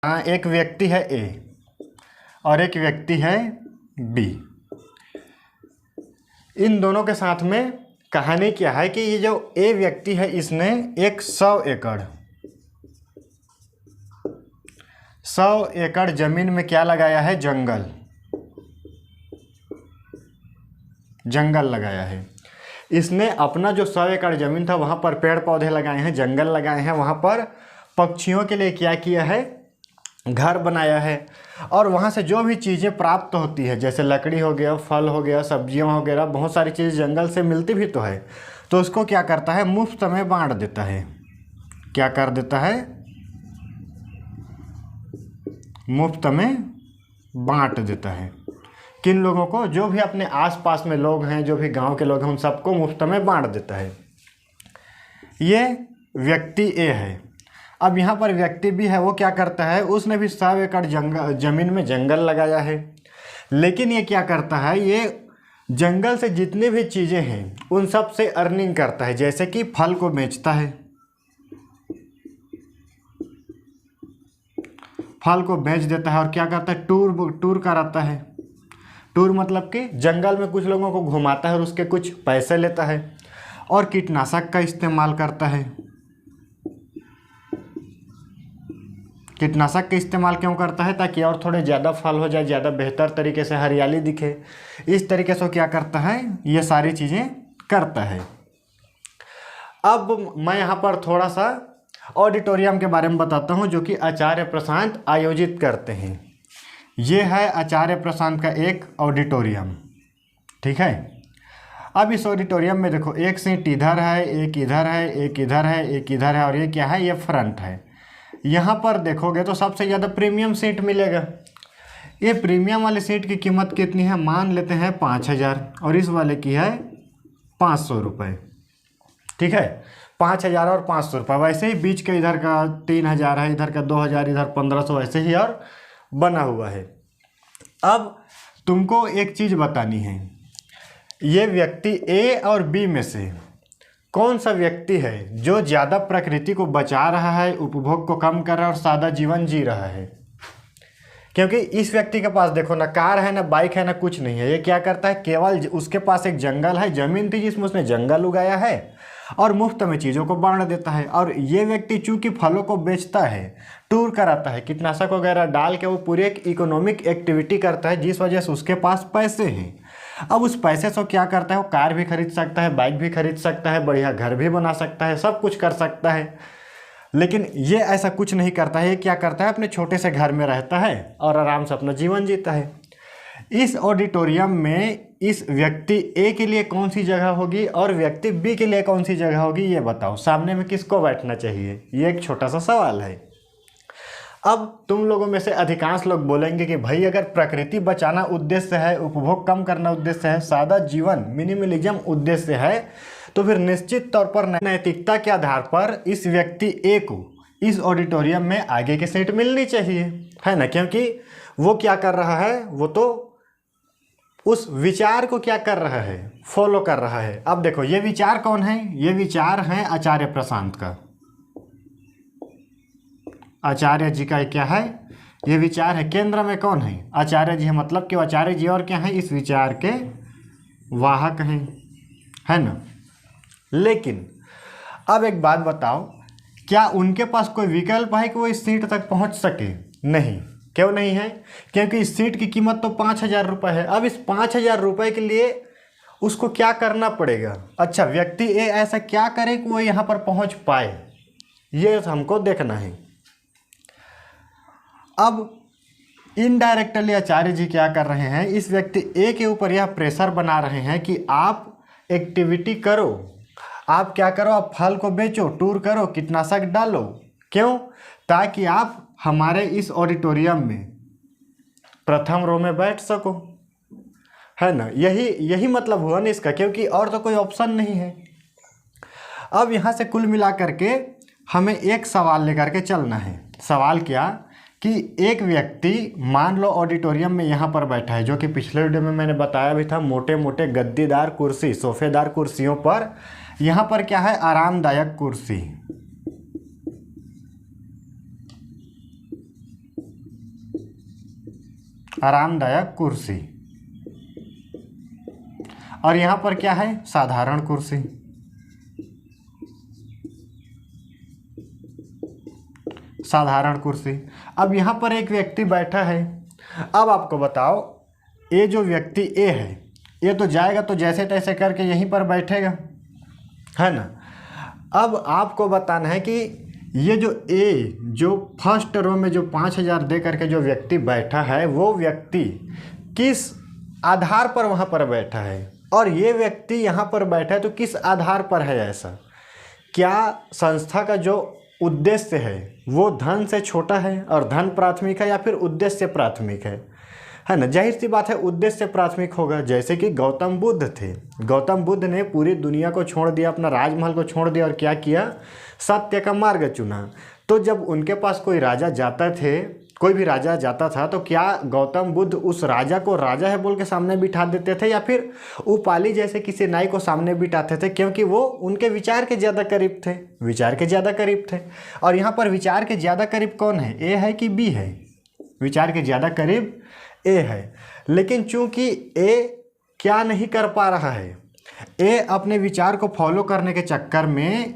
हाँ, एक व्यक्ति है ए और एक व्यक्ति है बी। इन दोनों के साथ में कहानी क्या है कि ये जो ए व्यक्ति है इसने एक 100 एकड़ जमीन में क्या लगाया है? जंगल लगाया है। इसने अपना जो 100 एकड़ जमीन था वहाँ पर पेड़ पौधे लगाए हैं, जंगल लगाए हैं, वहाँ पर पक्षियों के लिए क्या किया है? घर बनाया है। और वहाँ से जो भी चीज़ें प्राप्त होती है जैसे लकड़ी हो गया, फल हो गया, सब्जियाँ वगैरह, बहुत सारी चीज़ें जंगल से मिलती भी तो है, तो उसको क्या करता है? मुफ्त में बांट देता है। क्या कर देता है? मुफ्त में बांट देता है। किन लोगों को? जो भी अपने आसपास में लोग हैं, जो भी गांव के लोग हैं, उन सबको मुफ्त में बांट देता है। ये व्यक्ति ए है। अब यहाँ पर व्यक्ति बी है, वो क्या करता है? उसने भी 100 एकड़ जमीन में जंगल लगाया है, लेकिन ये क्या करता है? ये जंगल से जितनी भी चीज़ें हैं उन सब से अर्निंग करता है। जैसे कि फल को बेचता है, फल को बेच देता है, और क्या करता है? टूर कराता है। टूर मतलब कि जंगल में कुछ लोगों को घुमाता है और उसके कुछ पैसे लेता है। और कीटनाशक का इस्तेमाल करता है। कीटनाशक का इस्तेमाल क्यों करता है? ताकि और थोड़े ज़्यादा फल हो जाए, ज़्यादा बेहतर तरीके से हरियाली दिखे। इस तरीके से क्या करता है? ये सारी चीज़ें करता है। अब मैं यहाँ पर थोड़ा सा ऑडिटोरियम के बारे में बताता हूँ जो कि आचार्य प्रशांत आयोजित करते हैं। ये है आचार्य प्रशांत का एक ऑडिटोरियम, ठीक है। अब इस ऑडिटोरियम में देखो, एक सीट इधर है, एक इधर है, एक इधर है, एक इधर है, और ये क्या है? ये फ्रंट है। यहाँ पर देखोगे तो सबसे ज़्यादा प्रीमियम सीट मिलेगा। ये प्रीमियम वाली सीट की कीमत कितनी है? मान लेते हैं 5000, और इस वाले की है 500 रुपये, ठीक है। 5000 और 500 रुपये। वैसे ही बीच के इधर का 3000 है, इधर का 2000, इधर 1500, ऐसे ही और बना हुआ है। अब तुमको एक चीज़ बतानी है, ये व्यक्ति ए और बी में से कौन सा व्यक्ति है जो ज़्यादा प्रकृति को बचा रहा है, उपभोग को कम कर रहा है और सादा जीवन जी रहा है? क्योंकि इस व्यक्ति के पास देखो ना कार है, ना बाइक है, ना कुछ नहीं है। ये क्या करता है? केवल उसके पास एक जंगल है, ज़मीन थी जिसमें उसने जंगल उगाया है और मुफ्त में चीज़ों को बांट देता है। और ये व्यक्ति चूंकि फलों को बेचता है, टूर कराता है, कीटनाशक वगैरह डाल के वो पूरी एक इकोनॉमिक एक्टिविटी करता है, जिस वजह से उसके पास पैसे हैं। अब उस पैसे से क्या करता है? वो कार भी खरीद सकता है, बाइक भी खरीद सकता है, बढ़िया घर भी बना सकता है, सब कुछ कर सकता है। लेकिन ये ऐसा कुछ नहीं करता है। ये क्या करता है? अपने छोटे से घर में रहता है और आराम से अपना जीवन जीता है। इस ऑडिटोरियम में इस व्यक्ति ए के लिए कौन सी जगह होगी और व्यक्ति बी के लिए कौन सी जगह होगी? ये बताओ, सामने में किसको बैठना चाहिए? ये एक छोटा सा सवाल है। अब तुम लोगों में से अधिकांश लोग बोलेंगे कि भाई अगर प्रकृति बचाना उद्देश्य है, उपभोग कम करना उद्देश्य है, सादा जीवन मिनिमलिज्म उद्देश्य है, तो फिर निश्चित तौर पर नैतिकता के आधार पर इस व्यक्ति ए को इस ऑडिटोरियम में आगे की सीट मिलनी चाहिए, है ना। क्योंकि वो क्या कर रहा है? वो तो उस विचार को क्या कर रहा है? फॉलो कर रहा है। अब देखो, ये विचार कौन है? ये विचार है आचार्य प्रशांत का। आचार्य जी का क्या है? ये विचार है। केंद्र में कौन है? आचार्य जी है। मतलब कि आचार्य जी और क्या है? इस विचार के वाहक हैं, है ना। लेकिन अब एक बात बताओ, क्या उनके पास कोई विकल्प है कि वो इस सीट तक पहुंच सके? नहीं। क्यों नहीं है? क्योंकि इस सीट की कीमत तो 5000 रुपये है। अब इस 5000 रुपये के लिए उसको क्या करना पड़ेगा? अच्छा, व्यक्ति ए ऐसा क्या करे कि वो यहाँ पर पहुँच पाए, ये हमको देखना है। अब इनडायरेक्टली आचार्य जी क्या कर रहे हैं? इस व्यक्ति ए के ऊपर यह प्रेशर बना रहे हैं कि आप एक्टिविटी करो, आप क्या करो? आप फल को बेचो, टूर करो, कीटनाशक डालो। क्यों? ताकि आप हमारे इस ऑडिटोरियम में प्रथम रो में बैठ सको, है ना। यही मतलब हुआ ना इसका, क्योंकि और तो कोई ऑप्शन नहीं है। अब यहाँ से कुल मिला करके हमें एक सवाल लेकर के चलना है। सवाल क्या कि एक व्यक्ति मान लो ऑडिटोरियम में यहाँ पर बैठा है, जो कि पिछले वीडियो में मैंने बताया भी था, मोटे मोटे गद्दीदार कुर्सी, सोफेदार कुर्सियों पर। यहाँ पर क्या है? आरामदायक कुर्सी। आरामदायक कुर्सी। और यहाँ पर क्या है, साधारण कुर्सी। साधारण कुर्सी। अब यहाँ पर एक व्यक्ति बैठा है। अब आपको बताओ, ये जो व्यक्ति ए है, ये तो जाएगा तो जैसे तैसे करके यहीं पर बैठेगा, है ना। अब आपको बताना है कि ये जो ए, जो फर्स्ट रो में जो 5,000 दे करके जो व्यक्ति बैठा है, वो व्यक्ति किस आधार पर वहाँ पर बैठा है, और ये व्यक्ति यहाँ पर बैठा है तो किस आधार पर है ऐसा। क्या संस्था का जो उद्देश्य है वो धन से छोटा है और धन प्राथमिक है, या फिर उद्देश्य प्राथमिक है ना। जाहिर सी बात है उद्देश्य प्राथमिक होगा। जैसे कि गौतम बुद्ध थे, गौतम बुद्ध ने पूरी दुनिया को छोड़ दिया, अपना राजमहल को छोड़ दिया और क्या किया, सत्य का मार्ग चुना। तो जब उनके पास कोई राजा जाता थे, कोई भी राजा जाता था, तो क्या गौतम बुद्ध उस राजा को राजा है बोल के सामने बिठा देते थे, या फिर उपाली जैसे किसी नाई को सामने बिठाते थे, क्योंकि वो उनके विचार के ज़्यादा करीब थे, विचार के ज़्यादा करीब थे। और यहाँ पर विचार के ज़्यादा करीब कौन है, ए है कि बी है? विचार के ज़्यादा करीब ए है। लेकिन चूंकि ए क्या नहीं कर पा रहा है, ए अपने विचार को फॉलो करने के चक्कर में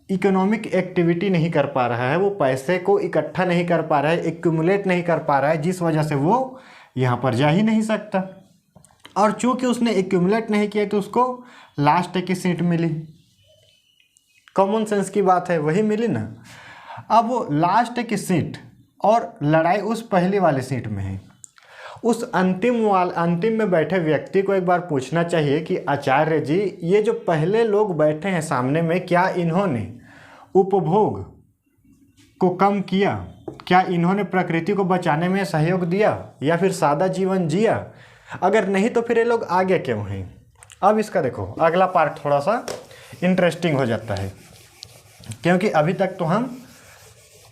इकोनॉमिक एक्टिविटी नहीं कर पा रहा है, वो पैसे को इकट्ठा नहीं कर पा रहा है, एक्यूमुलेट नहीं कर पा रहा है, जिस वजह से वो यहाँ पर जा ही नहीं सकता। और चूंकि उसने एक्यूमुलेट नहीं किया तो उसको लास्ट की सीट मिली। कॉमन सेंस की बात है, वही मिली ना। अब वो लास्ट की सीट और लड़ाई उस पहली वाली सीट में है। उस अंतिम में बैठे व्यक्ति को एक बार पूछना चाहिए कि आचार्य जी, ये जो पहले लोग बैठे हैं सामने में, क्या इन्होंने उपभोग को कम किया? क्या इन्होंने प्रकृति को बचाने में सहयोग दिया, या फिर सादा जीवन जिया? अगर नहीं तो फिर ये लोग आगे क्यों हैं? अब इसका देखो अगला पार्ट थोड़ा सा इंटरेस्टिंग हो जाता है, क्योंकि अभी तक तो हम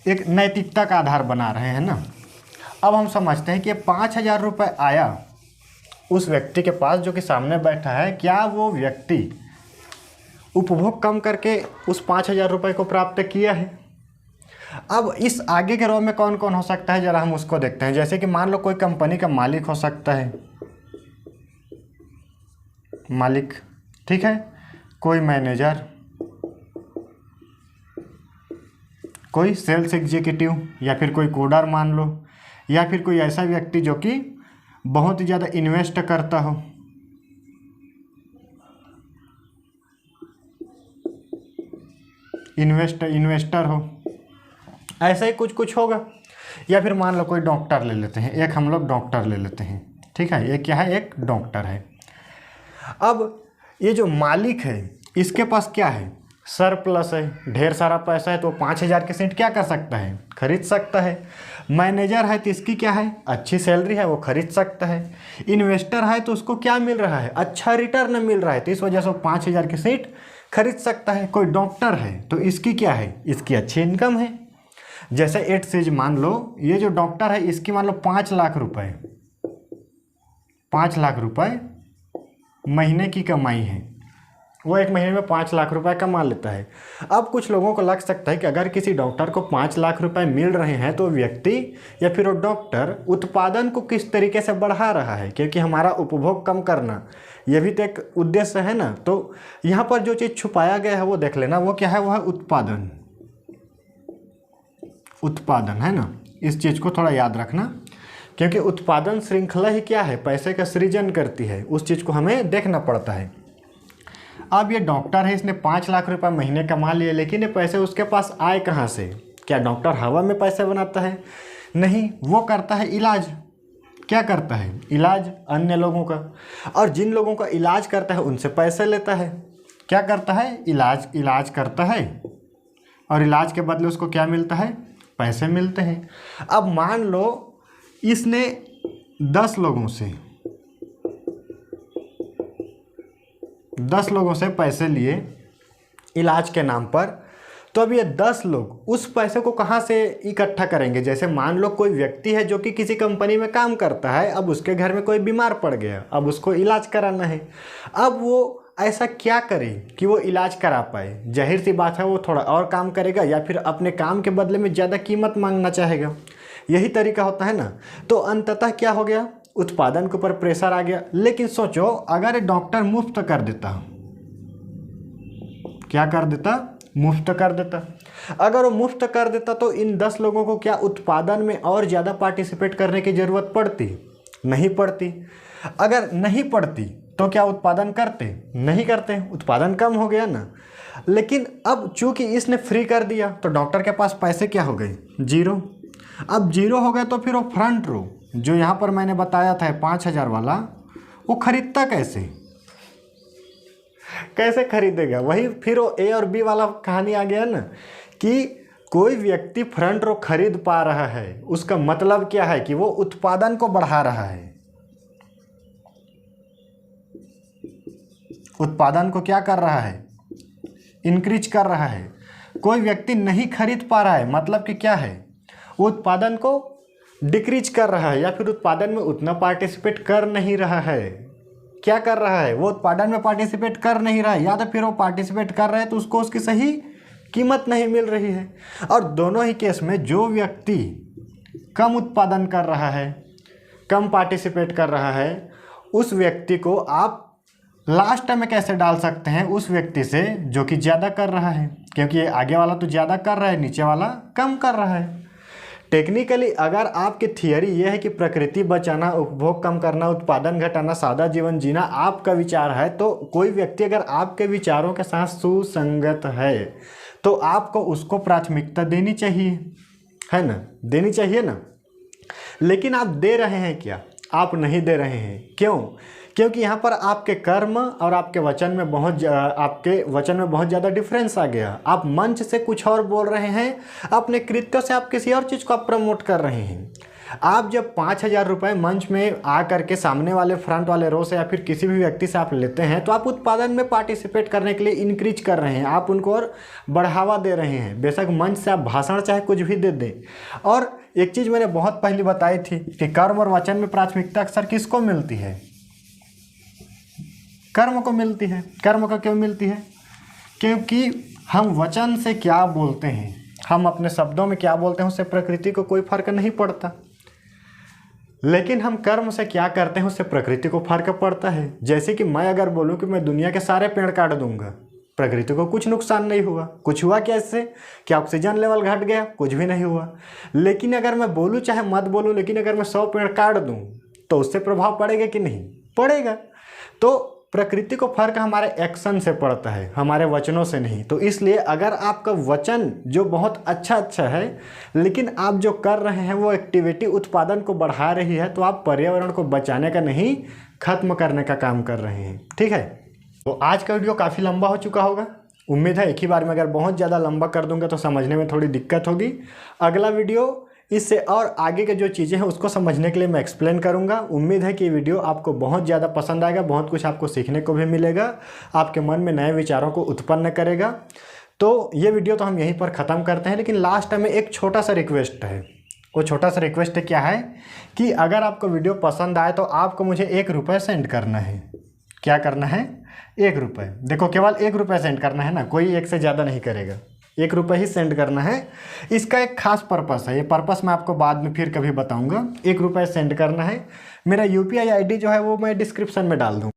एक नैतिकता का आधार बना रहे हैं ना। अब हम समझते हैं कि 5,000 रुपये आया उस व्यक्ति के पास जो कि सामने बैठा है, क्या वो व्यक्ति उपभोग कम करके उस 5,000 रुपये को प्राप्त किया है? अब इस आगे के रो में कौन कौन हो सकता है, ज़रा हम उसको देखते हैं। जैसे कि मान लो कोई कंपनी का मालिक हो सकता है, मालिक, ठीक है, कोई मैनेजर, कोई सेल्स एग्जीक्यूटिव, या फिर कोई कोडर मान लो, या फिर कोई ऐसा व्यक्ति जो कि बहुत ही ज़्यादा इन्वेस्ट करता हो, इन्वेस्टर हो, ऐसा ही कुछ होगा। या फिर मान लो कोई डॉक्टर ले लेते हैं, एक हम लोग डॉक्टर ले लेते हैं, ठीक है, ये क्या है, एक डॉक्टर है। अब ये जो मालिक है इसके पास क्या है, सरप्लस है, ढेर सारा पैसा है, तो 5,000 की सीट क्या कर सकता है, खरीद सकता है। मैनेजर है तो इसकी क्या है, अच्छी सैलरी है, वो खरीद सकता है। इन्वेस्टर है तो उसको क्या मिल रहा है, अच्छा रिटर्न मिल रहा है, तो इस वजह से वो 5,000 की सीट खरीद सकता है। कोई डॉक्टर है तो इसकी क्या है, इसकी अच्छी इनकम है। जैसे एट सीज मान लो, ये जो डॉक्टर है इसकी मान लो 5 लाख रुपए, 5 लाख रुपए महीने की कमाई है, वो एक महीने में 5 लाख रुपए कमा लेता है। अब कुछ लोगों को लग सकता है कि अगर किसी डॉक्टर को 5 लाख रुपए मिल रहे हैं तो व्यक्ति या फिर वो डॉक्टर उत्पादन को किस तरीके से बढ़ा रहा है, क्योंकि हमारा उपभोग कम करना ये भी तो एक उद्देश्य है ना। तो यहाँ पर जो चीज़ छुपाया गया है वो देख लेना, वो क्या है, वो है उत्पादन। उत्पादन है ना, इस चीज़ को थोड़ा याद रखना, क्योंकि उत्पादन श्रृंखला ही क्या है, पैसे का सृजन करती है, उस चीज़ को हमें देखना पड़ता है। अब ये डॉक्टर है, इसने 5 लाख रुपए महीने कमा लिए, लेकिन ये पैसे उसके पास आए कहाँ से? क्या डॉक्टर हवा में पैसे बनाता है? नहीं, वो करता है इलाज। क्या करता है, इलाज अन्य लोगों का, और जिन लोगों का इलाज करता है उनसे पैसे लेता है। क्या करता है, इलाज करता है, और इलाज के बदले उसको क्या मिलता है, पैसे मिलते हैं। अब मान लो इसने 10 लोगों से पैसे लिए इलाज के नाम पर, तो अब ये 10 लोग उस पैसे को कहाँ से इकट्ठा करेंगे? जैसे मान लो कोई व्यक्ति है जो कि किसी कंपनी में काम करता है, अब उसके घर में कोई बीमार पड़ गया, अब उसको इलाज कराना है। अब वो ऐसा क्या करे कि वो इलाज करा पाए? जाहिर सी बात है वो थोड़ा और काम करेगा, या फिर अपने काम के बदले में ज़्यादा कीमत मांगना चाहेगा। यही तरीका होता है ना। तो अंततः क्या हो गया, उत्पादन के ऊपर प्रेशर आ गया। लेकिन सोचो अगर डॉक्टर मुफ्त कर देता, क्या कर देता, मुफ्त कर देता। अगर वो मुफ्त कर देता तो इन 10 लोगों को क्या उत्पादन में और ज़्यादा पार्टिसिपेट करने की ज़रूरत पड़ती, नहीं पड़ती। अगर नहीं पड़ती तो क्या उत्पादन करते, नहीं करते, उत्पादन कम हो गया ना। लेकिन अब चूंकि इसने फ्री कर दिया तो डॉक्टर के पास पैसे क्या हो गए, जीरो। अब जीरो हो गए तो फिर वो फ्रंट रो जो यहाँ पर मैंने बताया था 5,000 वाला, वो खरीदता कैसे, कैसे खरीदेगा। वही फिर वो ए और बी वाला कहानी आ गया ना कि कोई व्यक्ति फ्रंट रो खरीद पा रहा है, उसका मतलब क्या है कि वो उत्पादन को बढ़ा रहा है। उत्पादन को क्या कर रहा है, इंक्रीज कर रहा है। कोई व्यक्ति नहीं खरीद पा रहा है, मतलब कि क्या है, वो उत्पादन को डिक्रीज कर रहा है, या फिर उत्पादन में उतना पार्टिसिपेट कर नहीं रहा है। क्या कर रहा है, वो उत्पादन में पार्टिसिपेट कर नहीं रहा है, या तो फिर वो पार्टिसिपेट कर रहा है तो उसको उसकी सही कीमत नहीं मिल रही है। और दोनों ही केस में जो व्यक्ति कम उत्पादन कर रहा है, कम पार्टिसिपेट कर रहा है, उस व्यक्ति को आप लास्ट में कैसे डाल सकते हैं, उस व्यक्ति से जो कि ज़्यादा कर रहा है, क्योंकि ये आगे वाला तो ज़्यादा कर रहा है, नीचे वाला कम कर रहा है। टेक्निकली अगर आपकी थियरी ये है कि प्रकृति बचाना, उपभोग कम करना, उत्पादन घटाना, सादा जीवन जीना आपका विचार है, तो कोई व्यक्ति अगर आपके विचारों के साथ सुसंगत है तो आपको उसको प्राथमिकता देनी चाहिए, है ना, देनी चाहिए ना। लेकिन आप दे रहे हैं क्या, आप नहीं दे रहे हैं। क्यों, क्योंकि यहाँ पर आपके कर्म और आपके वचन में बहुत ज़्यादा डिफरेंस आ गया। आप मंच से कुछ और बोल रहे हैं, अपने कृत्य से आप किसी और चीज़ को आप प्रमोट कर रहे हैं। आप जब 5,000 रुपये मंच में आ करके सामने वाले फ्रंट वाले रो से या फिर किसी भी व्यक्ति से आप लेते हैं तो आप उत्पादन में पार्टिसिपेट करने के लिए इंक्रीज कर रहे हैं, आप उनको और बढ़ावा दे रहे हैं। बेशक मंच से आप भाषण चाहे कुछ भी दे दें। और एक चीज़ मैंने बहुत पहले बताई थी कि कर्म और वचन में प्राथमिकता अक्सर किसको मिलती है, कर्म को मिलती है। कर्म को क्यों मिलती है, क्योंकि हम वचन से क्या बोलते हैं, हम अपने शब्दों में क्या बोलते हैं, उससे प्रकृति को कोई फर्क नहीं पड़ता। लेकिन हम कर्म से क्या करते हैं, उससे प्रकृति को फर्क पड़ता है। जैसे कि मैं अगर बोलूं कि मैं दुनिया के सारे पेड़ काट दूंगा, प्रकृति को कुछ नुकसान नहीं हुआ। कुछ हुआ क्या इससे, कि ऑक्सीजन लेवल घट गया, कुछ भी नहीं हुआ। लेकिन अगर मैं बोलूँ चाहे मत बोलूँ, लेकिन अगर मैं 100 पेड़ काट दूँ तो उससे प्रभाव पड़ेगा कि नहीं पड़ेगा। तो प्रकृति को फर्क हमारे एक्शन से पड़ता है, हमारे वचनों से नहीं। तो इसलिए अगर आपका वचन जो बहुत अच्छा है, लेकिन आप जो कर रहे हैं वो एक्टिविटी उत्पादन को बढ़ा रही है, तो आप पर्यावरण को बचाने का नहीं, खत्म करने का काम कर रहे हैं। ठीक है, तो आज का वीडियो काफ़ी लंबा हो चुका होगा। उम्मीद है एक ही बार में अगर बहुत ज़्यादा लंबा कर दूंगा तो समझने में थोड़ी दिक्कत होगी। अगला वीडियो इससे और आगे के जो चीज़ें हैं उसको समझने के लिए मैं एक्सप्लेन करूंगा। उम्मीद है कि ये वीडियो आपको बहुत ज़्यादा पसंद आएगा, बहुत कुछ आपको सीखने को भी मिलेगा, आपके मन में नए विचारों को उत्पन्न करेगा। तो ये वीडियो तो हम यहीं पर ख़त्म करते हैं, लेकिन लास्ट में एक छोटा सा रिक्वेस्ट है। वो छोटा सा रिक्वेस्ट क्या है कि अगर आपको वीडियो पसंद आए तो आपको मुझे 1 रुपये सेंड करना है। क्या करना है, 1 रुपये। देखो केवल 1 रुपये सेंड करना है ना, कोई 1 से ज़्यादा नहीं करेगा, 1 रुपये ही सेंड करना है। इसका एक खास पर्पस है, ये पर्पस मैं आपको बाद में फिर कभी बताऊंगा। 1 रुपये सेंड करना है। मेरा UPI ID जो है वो मैं डिस्क्रिप्शन में डाल दूँ।